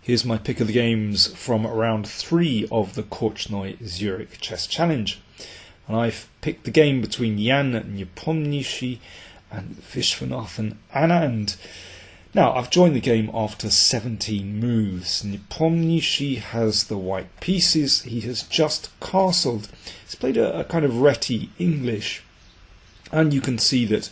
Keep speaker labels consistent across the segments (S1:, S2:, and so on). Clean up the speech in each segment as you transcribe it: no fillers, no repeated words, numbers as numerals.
S1: Here's my pick of the games from round 3 of the Korchnoi Zürich Chess Challenge. And I've picked the game between Ian Nepomniachtchi and Viswanathan Anand. Now, I've joined the game after 17 moves. Nepomniachtchi has the white pieces. He has just castled. He's played a kind of retty English. And you can see that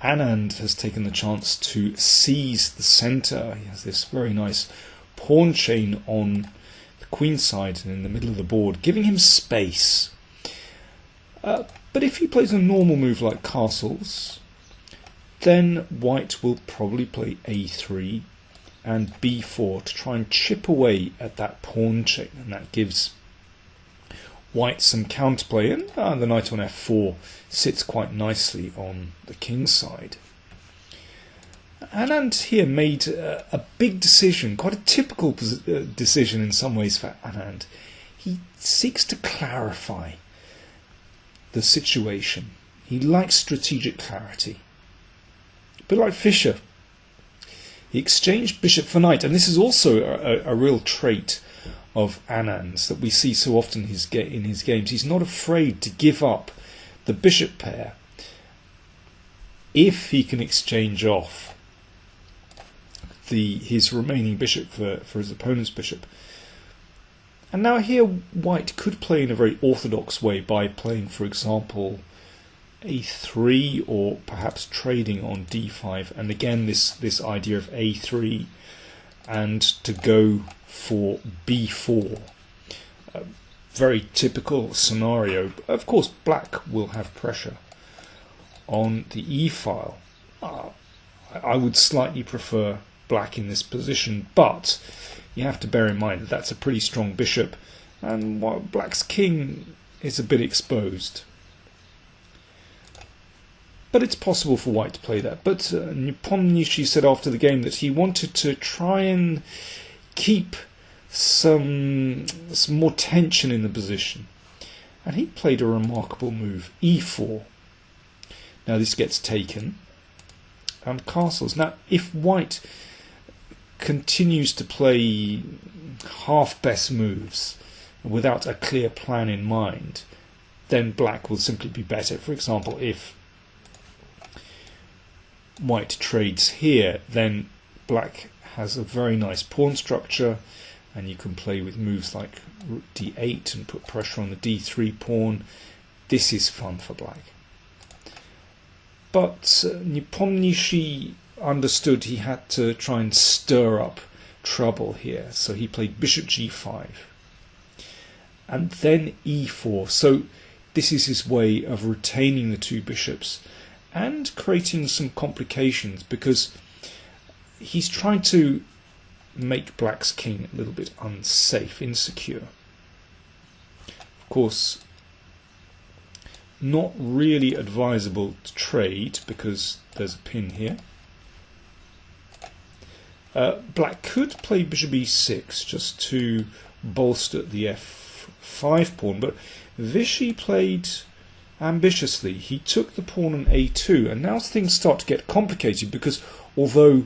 S1: Anand has taken the chance to seize the centre. He has this very nice pawn chain on the queen side and in the middle of the board, giving him space. But if he plays a normal move like castles, then white will probably play a3 and b4 to try and chip away at that pawn chain, and that gives white some counterplay, and the knight on f4 sits quite nicely on the king's side. Anand here made a big decision, quite a typical decision in some ways for Anand. He seeks to clarify the situation. He likes strategic clarity. A bit like Fischer. He exchanged bishop for knight, and this is also a real trait of Anand's that we see so often in his games. He's not afraid to give up the bishop pair if he can exchange off his remaining bishop for his opponent's bishop. And now here white could play in a very orthodox way by playing, for example, a3, or perhaps trading on d5, and again this idea of a3 and to go for b4. A very typical scenario. Of course, black will have pressure on the e-file. I would slightly prefer black in this position, but you have to bear in mind that that's a pretty strong bishop, and while black's king is a bit exposed. But it's possible for white to play that. But Nepomniachtchi said after the game that he wanted to try and keep some more tension in the position, and he played a remarkable move, e4. Now this gets taken and castles. Now if white continues to play half best moves without a clear plan in mind, then black will simply be better. For example, if white trades here, then black has a very nice pawn structure, and you can play with moves like rook d8 and put pressure on the d3 pawn. This is fun for black. But Nepomniachtchi understood he had to try and stir up trouble here, so he played bishop g5 and then e4. So this is his way of retaining the two bishops and creating some complications, because he's trying to make black's king a little bit unsafe, insecure. Of course, not really advisable to trade because there's a pin here. Black could play bishop e6 just to bolster the f5 pawn, but Vichy played ambitiously. He took the pawn on a2, and now things start to get complicated, because although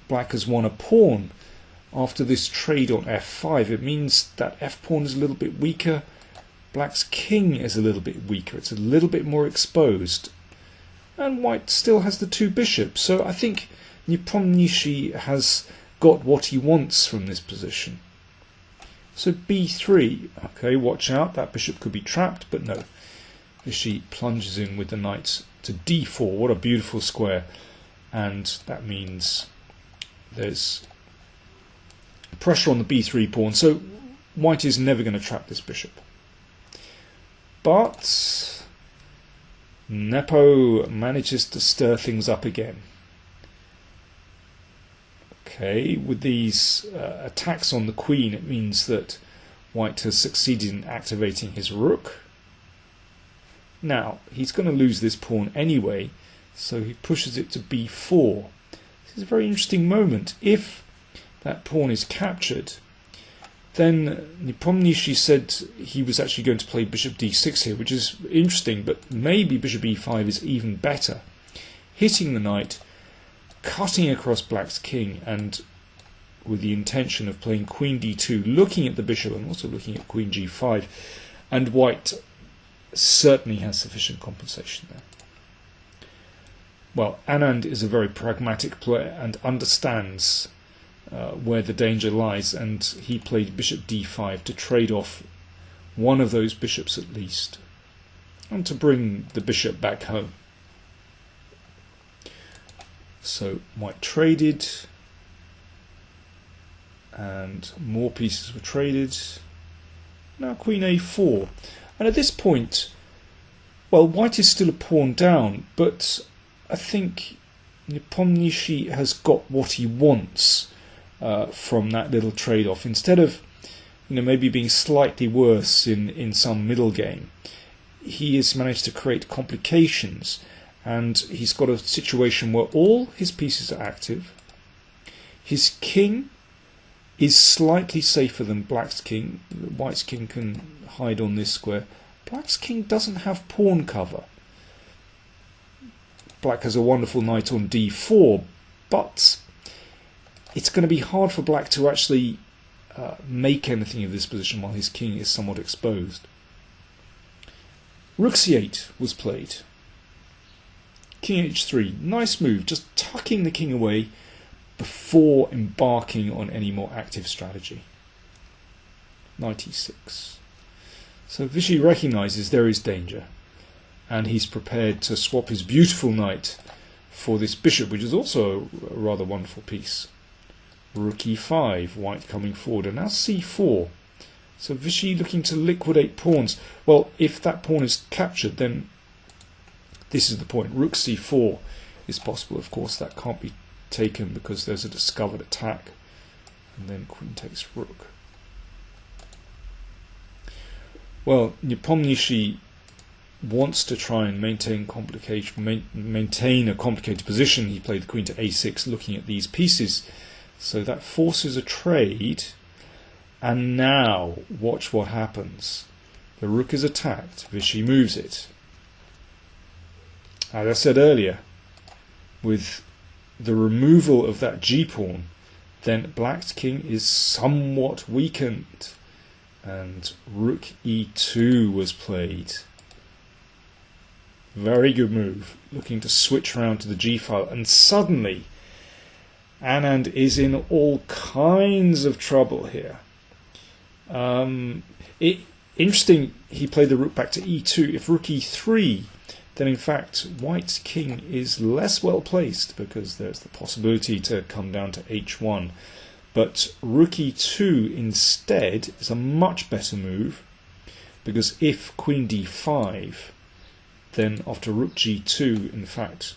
S1: black has won a pawn after this trade on f5, it means that f pawn is a little bit weaker, black's king is a little bit weaker, it's a little bit more exposed, and white still has the two bishops. So I think Nepomniachtchi has got what he wants from this position. So b3, okay, watch out, that bishop could be trapped, but no. Vichy plunges in with the knight to d4, what a beautiful square, and that means there's pressure on the b3 pawn, so white is never going to trap this bishop. But Nepo manages to stir things up again. Okay, with these attacks on the queen, it means that white has succeeded in activating his rook. Now, he's going to lose this pawn anyway, so he pushes it to b4. This is a very interesting moment. If that pawn is captured, then Nepomniachtchi said he was actually going to play bishop d6 here, which is interesting, but maybe bishop e5 is even better. Hitting the knight, cutting across black's king, and with the intention of playing queen d2, looking at the bishop and also looking at queen g5, and white certainly has sufficient compensation there. Well, Anand is a very pragmatic player and understands where the danger lies, and he played bishop d5 to trade off one of those bishops at least, and to bring the bishop back home. So white traded, and more pieces were traded. Now queen a4, and at this point, well, white is still a pawn down, but I think Nepomniachtchi has got what he wants from that little trade-off. Instead of, maybe being slightly worse in some middle game, he has managed to create complications, and he's got a situation where all his pieces are active. His king is slightly safer than black's king. White's king can hide on this square. Black's king doesn't have pawn cover. Black has a wonderful knight on d4, but it's going to be hard for black to actually make anything of this position while his king is somewhat exposed. Rook c8 was played. King h3, nice move, just tucking the king away before embarking on any more active strategy. Knight e6. So Vishy recognises there is danger, and he's prepared to swap his beautiful knight for this bishop, which is also a rather wonderful piece. Rook e5, white coming forward, and now c4. So Vishy looking to liquidate pawns. Well, if that pawn is captured, then this is the point. Rook c4 is possible. Of course, that can't be taken because there's a discovered attack. And then queen takes rook. Well, Nepomniachtchi wants to try and maintain a complicated position. He played the queen to a6, looking at these pieces. So that forces a trade. And now, watch what happens. The rook is attacked. Vishy moves it. As I said earlier, with the removal of that g-pawn, then black's king is somewhat weakened. And rook e2 was played. Very good move. Looking to switch around to the g-file. And suddenly, Anand is in all kinds of trouble here. Interesting, he played the rook back to e2. If rook e3, then in fact white's king is less well placed because there's the possibility to come down to h1. But rook e2 instead is a much better move, because if queen d5, then after rook g2, in fact,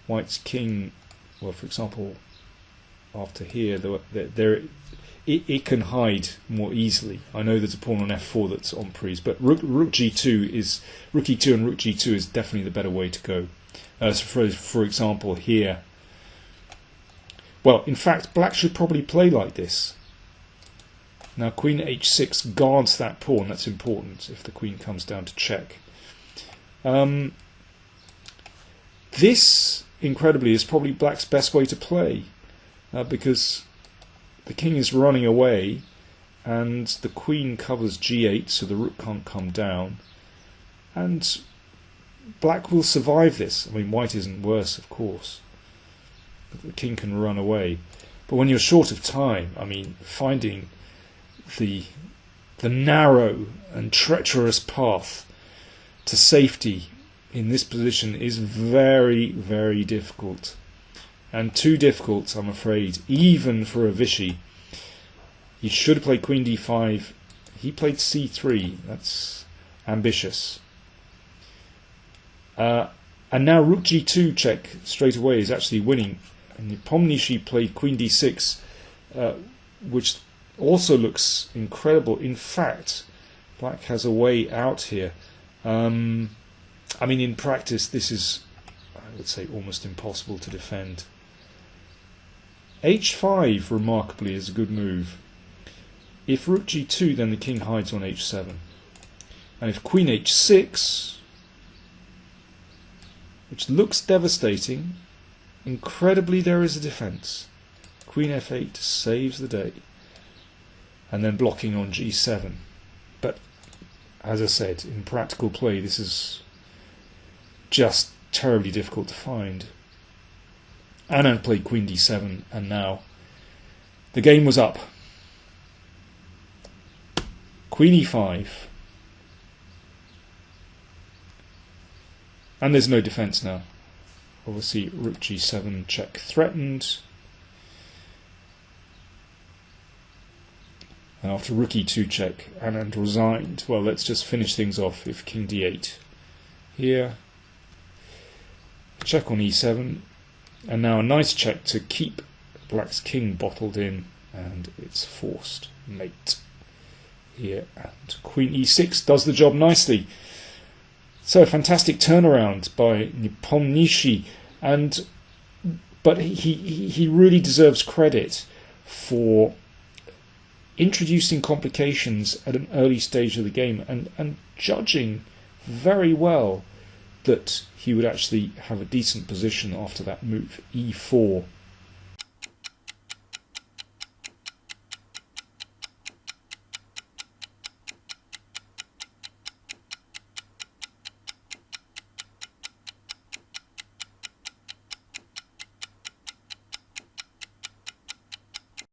S1: white's king, well, for example, after here, it can hide more easily. I know there's a pawn on f4 that's on prise, but rook e2 and rook g2 is definitely the better way to go. So for example, here. Well, in fact, black should probably play like this. Now, queen h6 guards that pawn. That's important if the queen comes down to check. This, incredibly, is probably black's best way to play, because the king is running away and the queen covers g8, so the rook can't come down, and black will survive this. I mean, white isn't worse, of course, but the king can run away. But when you're short of time, I mean, finding the narrow and treacherous path to safety in this position is very, very difficult. And too difficult, I'm afraid, even for a Vishy. He should have played queen d5. He played c3. That's ambitious. And now rook g2 check straight away is actually winning. And Nepomniachtchi played queen d6, which also looks incredible. In fact, black has a way out here. I mean, in practice, this is, I would say, almost impossible to defend. h5, remarkably, is a good move. If rook g2, then the king hides on h7. And if queen h6, which looks devastating, incredibly there is a defence. Queen f8 saves the day. And then blocking on g7. But, as I said, in practical play, this is just terribly difficult to find. Anand played queen d7, and now the game was up. Queen e5. And there's no defence now. Obviously, rook g7 check threatened. And after rook e2 check, Anand resigned. Well, let's just finish things off with king d8. Here. Check on e7. And now a nice check to keep black's king bottled in. And it's forced mate. Here. And queen e6 does the job nicely. So a fantastic turnaround by Nepomniachtchi. But he really deserves credit for introducing complications at an early stage of the game and judging very well that he would actually have a decent position after that move, e4,